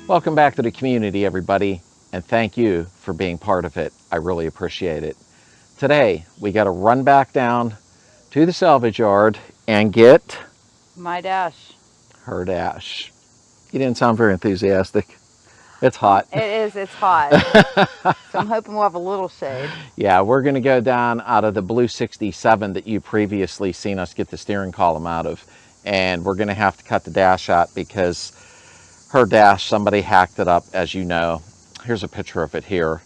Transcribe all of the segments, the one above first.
Welcome back to the community, everybody, and thank you for being part of it. I really appreciate it. Today, we got to run back down to the salvage yard and get my dash. Her dash. You didn't sound very enthusiastic. It's hot. It is, it's hot. So I'm hoping we'll have a little shade. Yeah, we're going to go down out of the blue 67 that you previously seen us get the steering column out of. And we're going to have to cut the dash out because her dash, somebody hacked it up, as you know. Here's a picture of it here.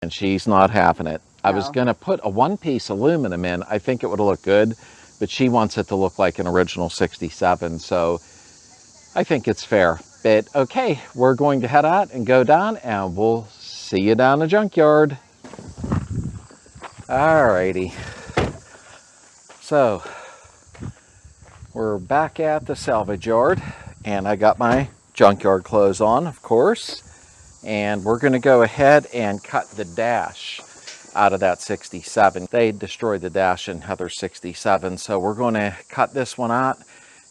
And she's not having it. No. I was going to put a one-piece aluminum in. I think it would look good, but she wants it to look like an original 67. So I think it's fair. But okay, we're going to head out and go down, and we'll see you down the junkyard. Alrighty. So we're back at the salvage yard, and I got my junkyard clothes on, of course. And we're going to go ahead and cut the dash out of that 67. They destroyed the dash in Heather's 67, so we're going to cut this one out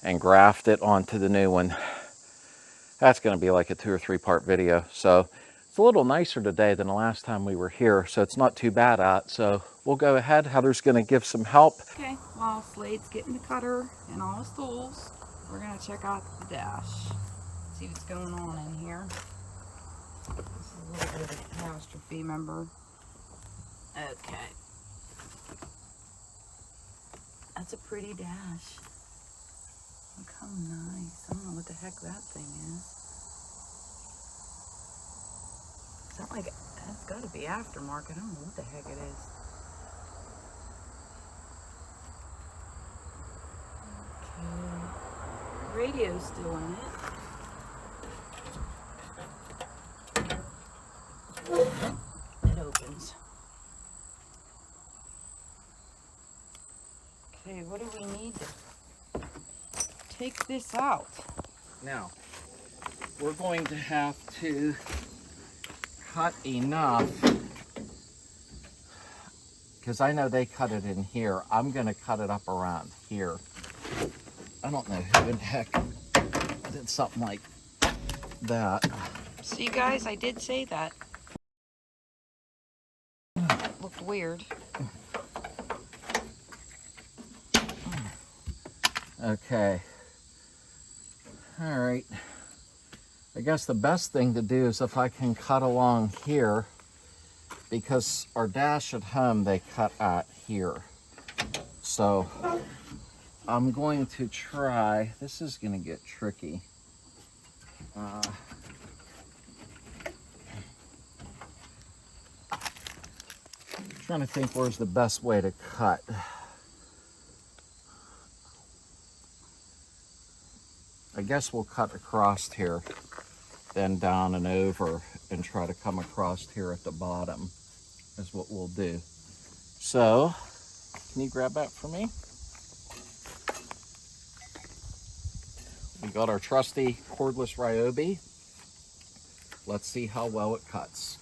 and graft it onto the new one. That's going to be like a 2 or 3 part video. So it's a little nicer today than the last time we were here, so it's not too bad out. So we'll go ahead. Heather's going to give some help. Okay, while Slade's getting the cutter and all his tools, we're going to check out the dash. See what's going on in here. This is a little bit of a catastrophe, remember? Okay. That's a pretty dash. Look how nice. I don't know what the heck that thing is. Is that like, that's got to be aftermarket. I don't know what the heck it is. Okay. Radio's still in it. It opens. Okay, what do we need to take this out? Now, we're going to have to cut enough, because I know they cut it in here. I'm going to cut it up around here. I don't know who in the heck did something like that. See, guys, I did say that. Looked weird. Okay. All right. I guess the best thing to do is if I can cut along here, because our dash at home, they cut out here. So I'm going to try, this is going to get tricky. Trying to think where's the best way to cut. I guess we'll cut across here, then down and over, and try to come across here at the bottom is what we'll do. So, can you grab that for me? We got our trusty cordless Ryobi. Let's see how well it cuts.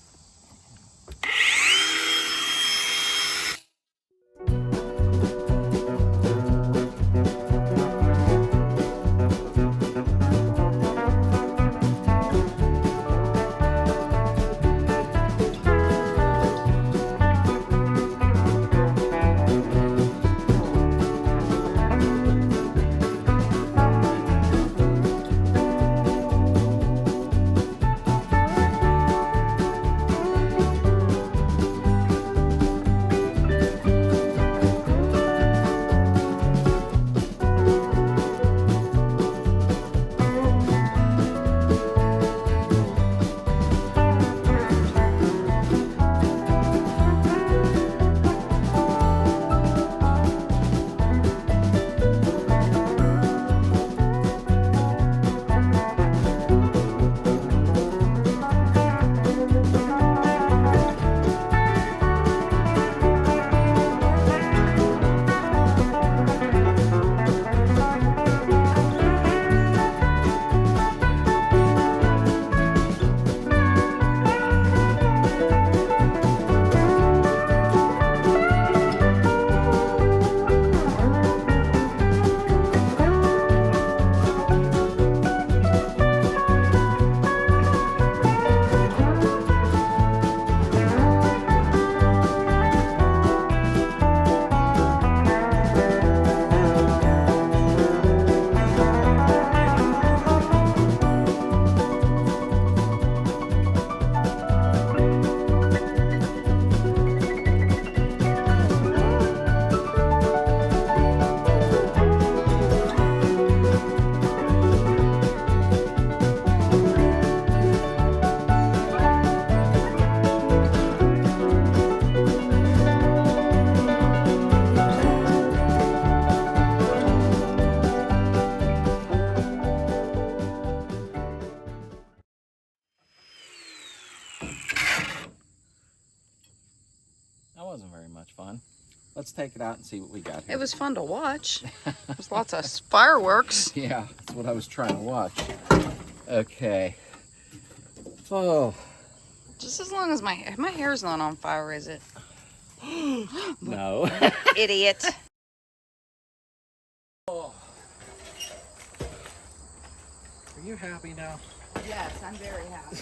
much fun. Let's take it out and see what we got here. It was fun to watch. There's lots of fireworks. Yeah, that's what I was trying to watch. Okay. Oh. Just as long as my hair's not on fire, is it? No. Idiot. Oh. Are you happy now? Yes, I'm very happy.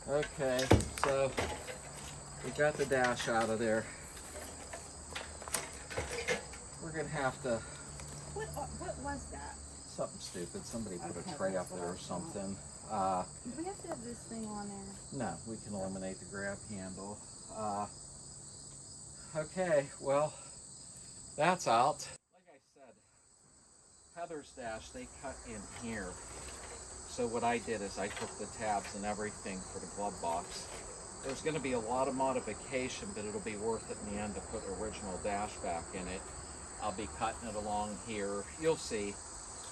Okay, so we got the dash out of there. We're gonna have to. What was that? Something stupid. Somebody put Okay, a tray up that's what there I or something. Do we have to have this thing on there? No, we can eliminate the grab handle. Okay, well, that's out. Like I said, Heather's dash, they cut in here. So what I did is I took the tabs and everything for the glove box. There's going to be a lot of modification, but it'll be worth it in the end to put the original dash back in it. I'll be cutting it along here. You'll see.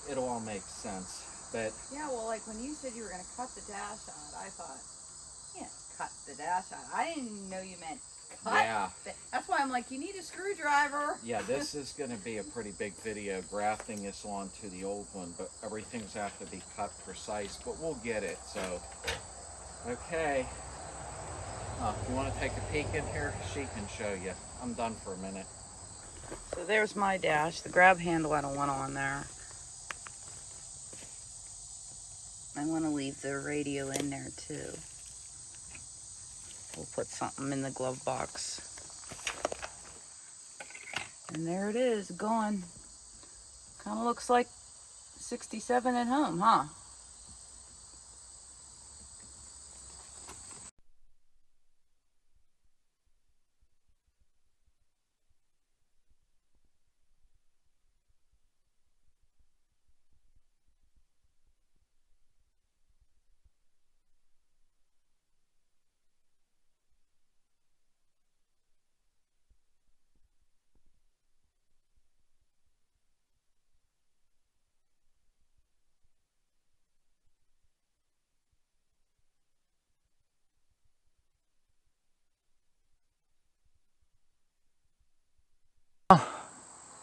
It'll all make sense. But Yeah, well, like when you said you were going to cut the dash out, I thought, yeah, cut the dash out. I didn't know you meant cut. yeah. That's why I'm like, you need a screwdriver. Yeah, this is going to be a pretty big video, grafting this onto the old one, but everything's have to be cut precise, but we'll get it, so. Okay. You want to take a peek in here? She can show you. I'm done for a minute. So there's my dash. The grab handle I don't want on there. I want to leave the radio in there too. We'll put something in the glove box. And there it is, gone. Kind of looks like 67 at home, huh?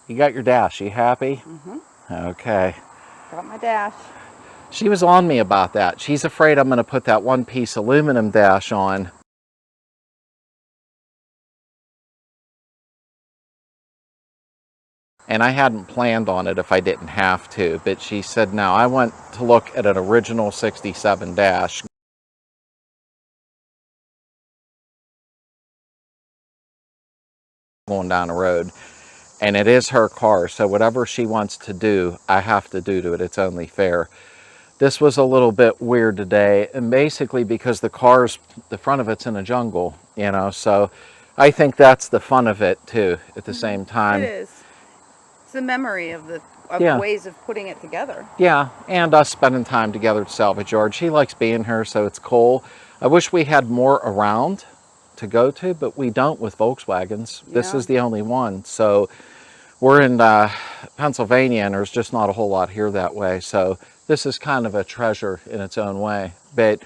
You got your dash. You happy? Mm-hmm. Okay. Got my dash. She was on me about that. She's afraid I'm going to put that one-piece aluminum dash on. And I hadn't planned on it if I didn't have to, but she said, no, I want to look at an original 67 dash. Going down the road. And it is her car, so whatever she wants to do, I have to do to it. It's only fair. This was a little bit weird today, and basically because the front of it's in a jungle, you know, so I think that's the fun of it too at the same time. It is. It's the memory of ways of putting it together. Yeah, and us spending time together at Salvage Yard. She likes being here, so it's cool. I wish we had more around to go to, but we don't with Volkswagens. Yeah. This is the only one. So we're in Pennsylvania, and there's just not a whole lot here that way. So this is kind of a treasure in its own way. But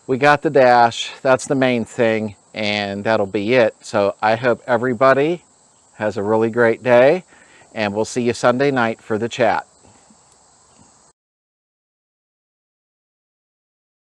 we got the dash. That's the main thing, and that'll be it. So I hope everybody has a really great day, and we'll see you Sunday night for the chat.